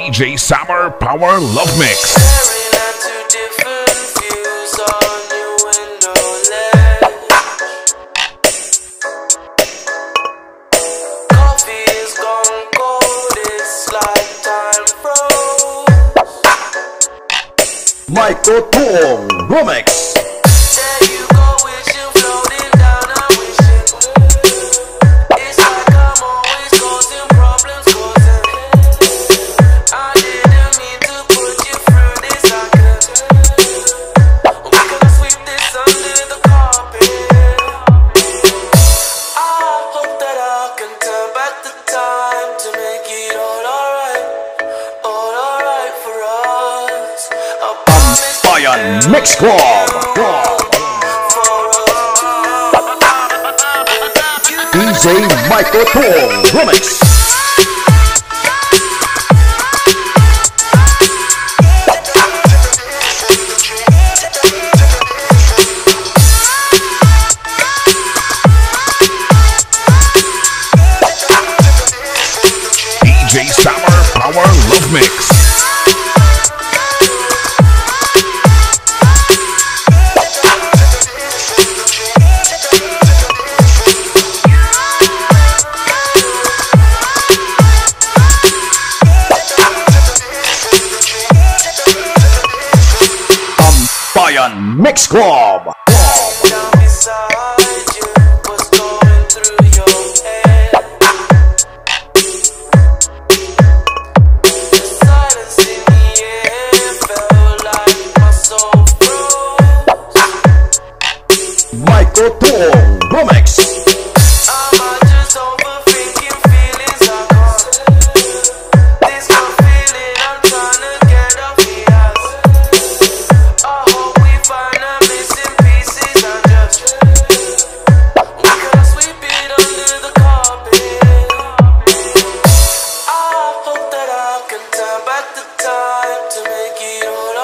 DJ Summer Power Love Mix. Staring at two different views on your window ledge. Coffee is gone cold, it's like time froze. Michael Tong Remix. There you go, wishing, floating down, I'm wishing. It's like I'm always causing problems, causing. I didn't mean to put you through this, I could. We gonna sweep this under the carpet. I hope that I can turn back the time to make it all alright for us. I promise Bayan Mix Club. DJ Michael Tong Remix. DJ Summer Power Love Mix. Bayan Mix Club. down beside you, what's going through your head? The silence in the air felt like my soul froze. Michael Tong Remix. Am I just overthinking feelings I can't? This good feeling I'm trying to get off the ass. I hope we find the missing pieces and just we gotta sweep it under the carpet. I hope that I can turn back the time to make it all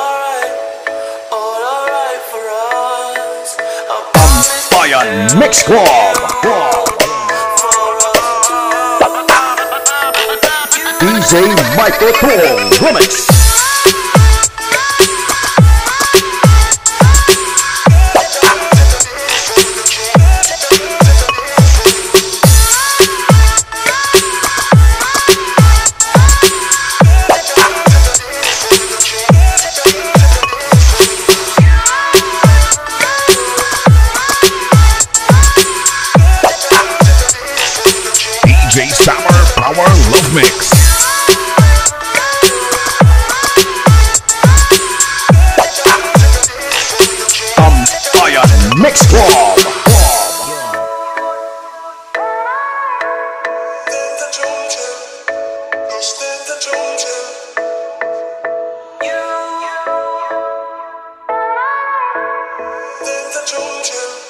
alright for us. I promise Bayan Mix Club. DJ Michael Tong Remix. DJ Summer Power Love Mix. Bayan Mix Club. You